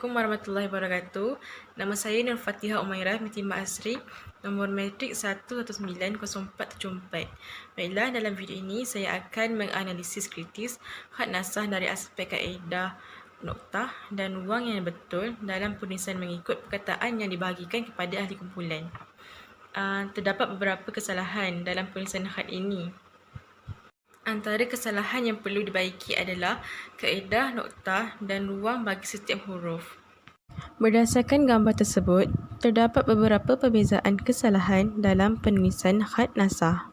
Assalamualaikum warahmatullahi wabarakatuh. Nama saya Nur Fatihah Umairah binti Mak Asri, nombor matrik 1190474. Baiklah, dalam video ini saya akan menganalisis kritis khat nasah dari aspek kaedah noktah dan ruang yang betul dalam penulisan mengikut perkataan yang dibahagikan kepada ahli kumpulan. Terdapat beberapa kesalahan dalam penulisan khat ini. Antara kesalahan yang perlu dibaiki adalah kaedah noktah dan ruang bagi setiap huruf. Berdasarkan gambar tersebut, terdapat beberapa perbezaan kesalahan dalam penulisan khat nasah.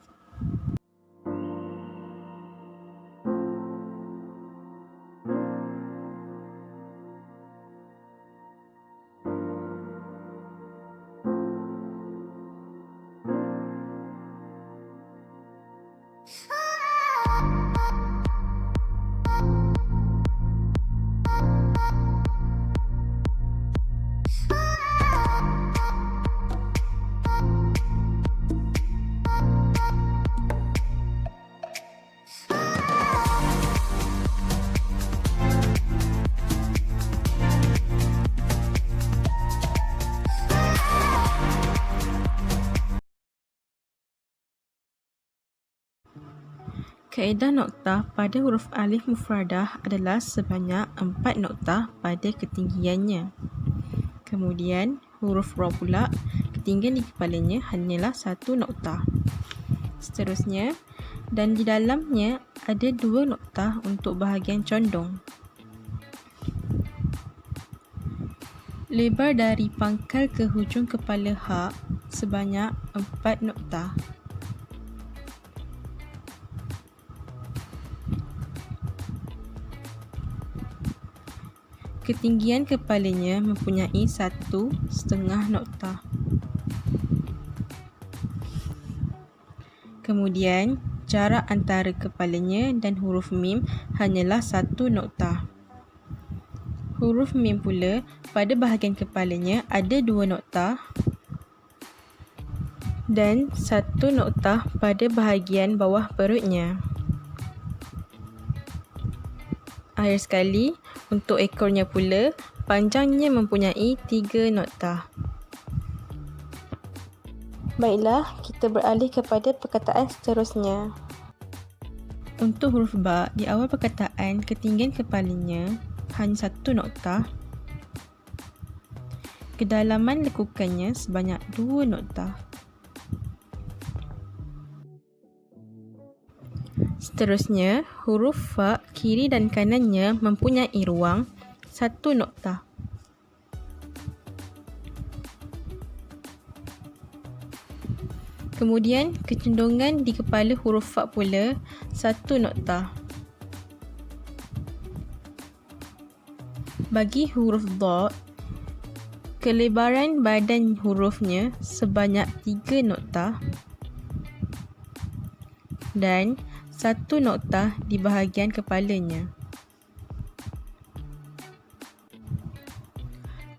Kaedah noktah pada huruf alif mufradah adalah sebanyak 4 noktah pada ketinggiannya. Kemudian, huruf ra pula, ketinggian di kepalanya hanyalah 1 noktah. Seterusnya, dan di dalamnya ada 2 noktah untuk bahagian condong. Lebar dari pangkal ke hujung kepala ha sebanyak 4 noktah. Ketinggian kepalanya mempunyai 1,5 noktah. Kemudian, jarak antara kepalanya dan huruf mim hanyalah 1 noktah. Huruf mim pula pada bahagian kepalanya ada 2 noktah dan 1 noktah pada bahagian bawah perutnya. Akhir sekali, untuk ekornya pula, panjangnya mempunyai 3 noktah. Baiklah, kita beralih kepada perkataan seterusnya. Untuk huruf ba, di awal perkataan, ketinggian kepalanya hanya 1 noktah. Kedalaman lekukannya sebanyak 2 noktah. Seterusnya, huruf fa kiri dan kanannya mempunyai ruang 1 noktah. Kemudian, kecendungan di kepala huruf fa pula 1 noktah. Bagi huruf dha, kelebaran badan hurufnya sebanyak 3 noktah dan 1 noktah di bahagian kepalanya.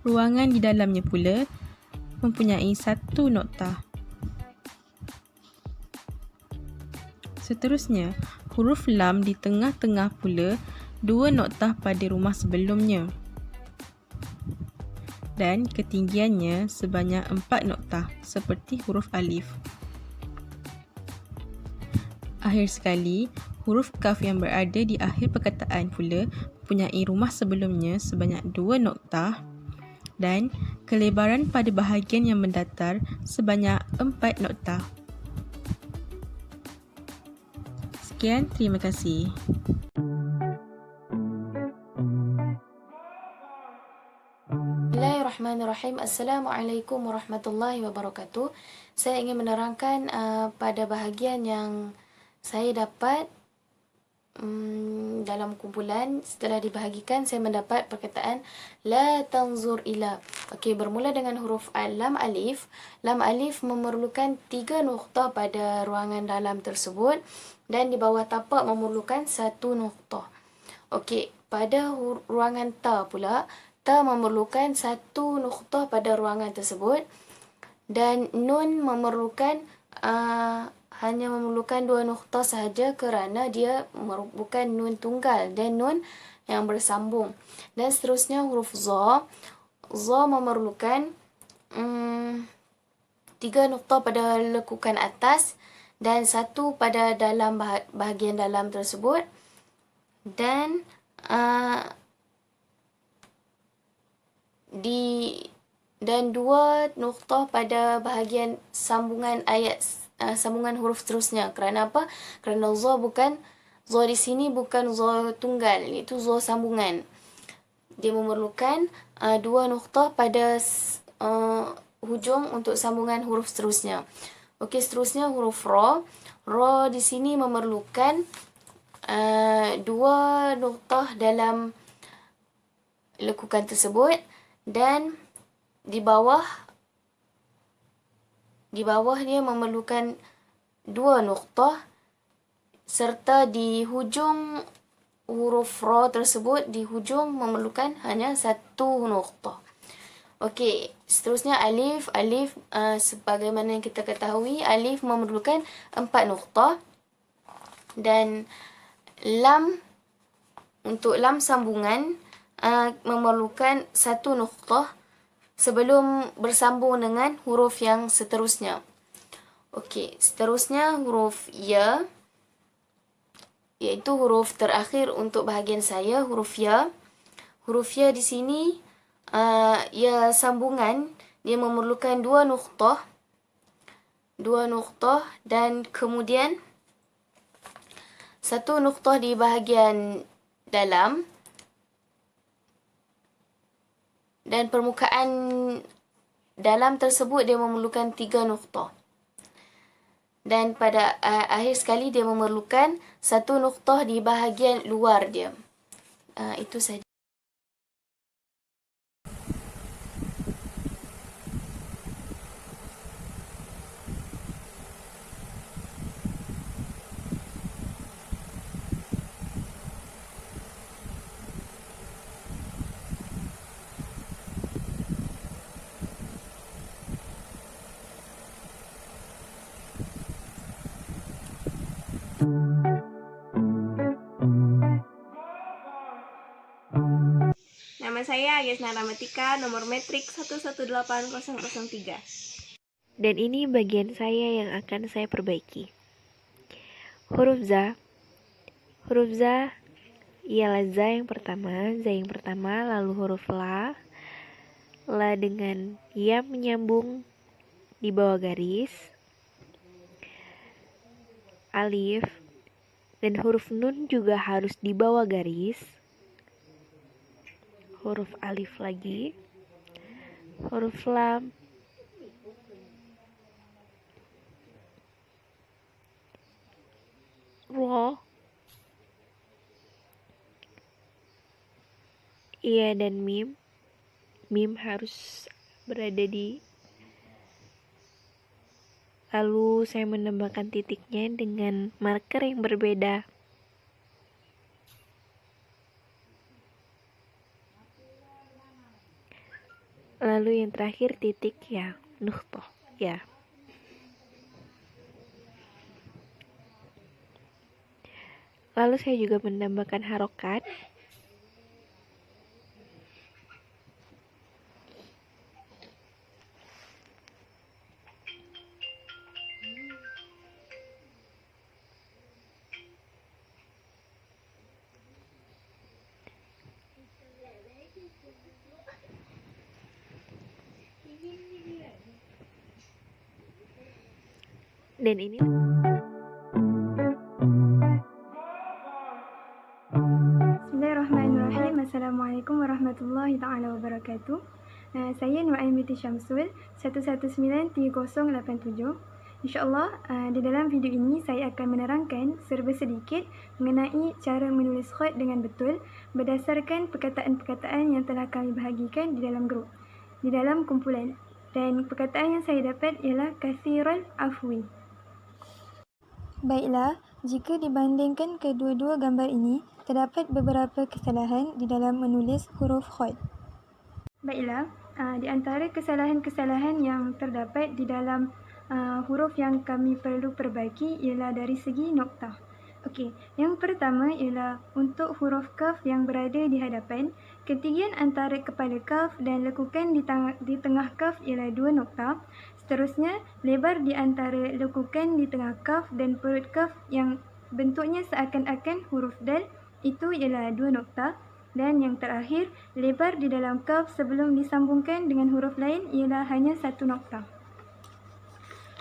Ruangan di dalamnya pula mempunyai 1 noktah. Seterusnya, huruf lam di tengah-tengah pula 2 noktah pada rumah sebelumnya dan ketinggiannya sebanyak 4 noktah seperti huruf alif. Akhir sekali, huruf kaf yang berada di akhir perkataan pula mempunyai rumah sebelumnya sebanyak 2 noktah dan kelebaran pada bahagian yang mendatar sebanyak 4 noktah. Sekian, terima kasih. Bismillahirrahmanirrahim. Assalamualaikum warahmatullahi wabarakatuh. Saya ingin menerangkan pada bahagian yang saya dapat dalam kumpulan. Setelah dibahagikan, saya mendapat perkataan la tanzur ila. Okey, bermula dengan huruf lam alif. Lam alif memerlukan 3 noktah pada ruangan dalam tersebut dan di bawah tapak memerlukan 1 noktah. Okey, pada ruangan ta pula, ta memerlukan 1 noktah pada ruangan tersebut dan nun memerlukan hanya memerlukan 2 noktah sahaja kerana dia bukan nun tunggal dan nun yang bersambung. Dan seterusnya huruf za. Za memerlukan 3 noktah pada lekukan atas dan 1 pada dalam bahagian dalam tersebut, dan dan 2 noktah pada bahagian sambungan ayat sambungan huruf seterusnya. Kerana apa? Kerana za di sini bukan za tunggal, iaitu za sambungan. Dia memerlukan 2 noktah pada hujung untuk sambungan huruf seterusnya. Okey, seterusnya huruf ra. Ra di sini memerlukan 2 noktah dalam lekukan tersebut, dan di bawah dia memerlukan 2 noktah, serta di hujung huruf ra tersebut, di hujung memerlukan hanya 1 noktah. Okey, seterusnya alif. Sebagaimana yang kita ketahui, alif memerlukan 4 noktah, dan lam, untuk lam sambungan memerlukan 1 noktah sebelum bersambung dengan huruf yang seterusnya. Okey, seterusnya huruf ya, iaitu huruf terakhir untuk bahagian saya, huruf ya. Huruf ya di sini ya sambungan, dia memerlukan 2 noktah, dan kemudian 1 noktah di bahagian dalam, dan permukaan dalam tersebut dia memerlukan 3 noktah. Dan pada akhir sekali dia memerlukan 1 noktah di bahagian luar dia. Itu saja. Nama saya Agesna Ramatika, nomor metrik 118003. Dan ini bagian saya yang akan saya perbaiki. Huruf za. Huruf za ialah za yang pertama, lalu huruf la. La dengan ya menyambung di bawah garis. Alif. Dan huruf nun juga harus di bawah garis. Huruf alif lagi, huruf lam, ra, iya, dan mim. Mim harus berada di, lalu saya menambahkan titiknya dengan marker yang berbeda. Lalu yang terakhir titik ya, nuqtah ya. Lalu saya juga menambahkan harokat. Dan ini Bismillahirrahmanirrahim. Assalamualaikum warahmatullahi ta'ala wabarakatuh. Saya Nu'aim binti Syamsul 1193087. InsyaAllah di dalam video ini saya akan menerangkan serba sedikit mengenai cara menulis khat dengan betul berdasarkan perkataan-perkataan yang telah kami bahagikan di dalam grup, di dalam kumpulan. Dan perkataan yang saya dapat ialah kathirul afwi. Baiklah, jika dibandingkan kedua-dua gambar ini, terdapat beberapa kesalahan di dalam menulis huruf khat. Baiklah, di antara kesalahan-kesalahan yang terdapat di dalam huruf yang kami perlu perbaiki ialah dari segi noktah. Okey, yang pertama ialah untuk huruf kaf yang berada di hadapan, ketinggian antara kepala kaf dan lekukan di tengah kaf ialah 2 nokta. Seterusnya, lebar di antara lekukan di tengah kaf dan perut kaf yang bentuknya seakan-akan huruf dal itu ialah 2 nokta. Dan yang terakhir, lebar di dalam kaf sebelum disambungkan dengan huruf lain ialah hanya 1 nokta.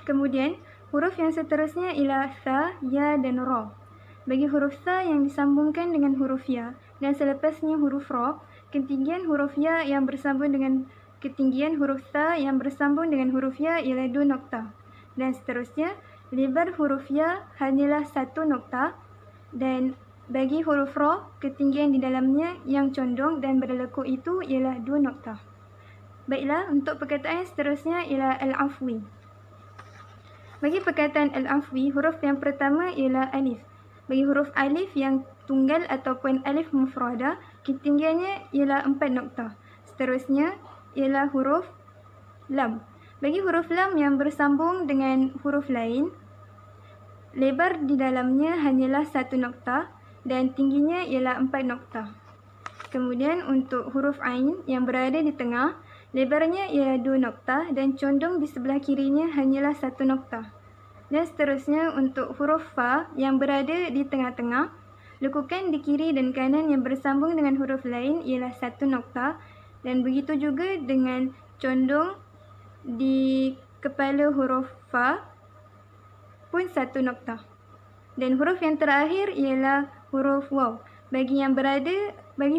Kemudian, huruf yang seterusnya ialah tha, ya dan ra. Bagi huruf tha yang disambungkan dengan huruf ya dan selepasnya huruf ra, ketinggian huruf ya yang bersambung dengan ketinggian huruf tha yang bersambung dengan huruf ya ialah 2 nokta. Dan seterusnya, lebar huruf ya hanyalah 1 nokta dan bagi huruf ra, ketinggian di dalamnya yang condong dan berlekuk itu ialah 2 nokta. Baiklah, untuk perkataan seterusnya ialah al-afwi. Bagi perkataan al-afwi, huruf yang pertama ialah alif. Bagi huruf alif yang tunggal ataupun alif mufradah, ketinggiannya ialah 4 nokta. Seterusnya ialah huruf lam. Bagi huruf lam yang bersambung dengan huruf lain, lebar di dalamnya hanyalah 1 nokta dan tingginya ialah 4 nokta. Kemudian untuk huruf ain yang berada di tengah, lebarnya ialah 2 nokta dan condong di sebelah kirinya hanyalah 1 nokta. Dan seterusnya untuk huruf fa yang berada di tengah-tengah, lekukan di kiri dan kanan yang bersambung dengan huruf lain ialah 1 nokta dan begitu juga dengan condong di kepala huruf fa pun 1 nokta. Dan huruf yang terakhir ialah huruf waw. Bagi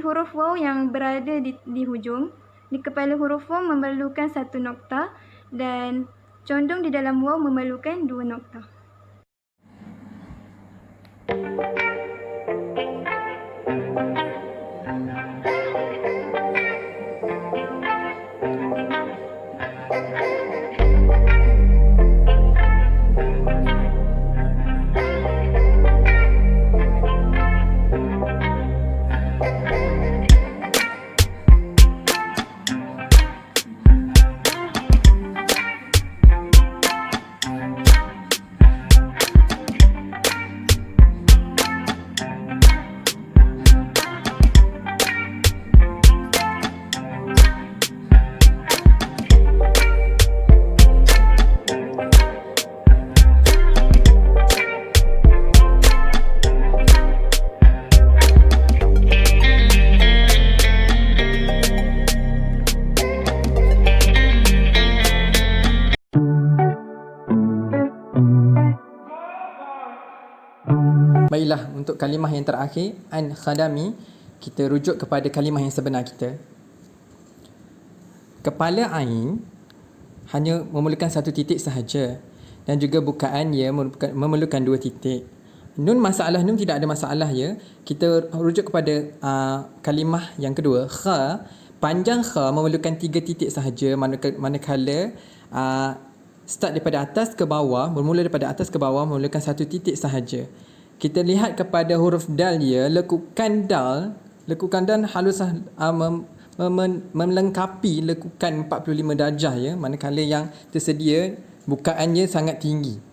huruf waw yang berada di hujung, di kepala huruf waw memerlukan 1 nokta dan condong di dalam waw memerlukan 2 nokta. Baiklah, untuk kalimah yang terakhir, an khadami, kita rujuk kepada kalimah yang sebenar kita. Kepala ain hanya memerlukan 1 titik sahaja dan juga bukaan ia memerlukan 2 titik. Nun tidak ada masalah ya. Kita rujuk kepada kalimah yang kedua, kha. Panjang kha memerlukan 3 titik sahaja, manakala start daripada atas ke bawah, bermula daripada atas ke bawah memerlukan 1 titik sahaja. Kita lihat kepada huruf dal ya, lekukan dal halus melengkapi lekukan 45 darjah ya, manakala yang tersedia bukaannya sangat tinggi.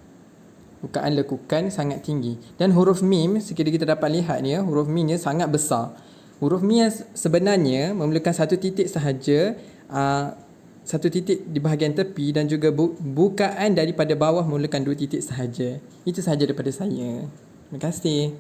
Bukaan lekukan sangat tinggi. Dan huruf mim, sekiranya kita dapat lihat ya, huruf mimnya sangat besar. Huruf mim sebenarnya memerlukan 1 titik sahaja, 1 titik di bahagian tepi dan juga bukaan daripada bawah memerlukan 2 titik sahaja. Itu sahaja daripada saya. Terima kasih.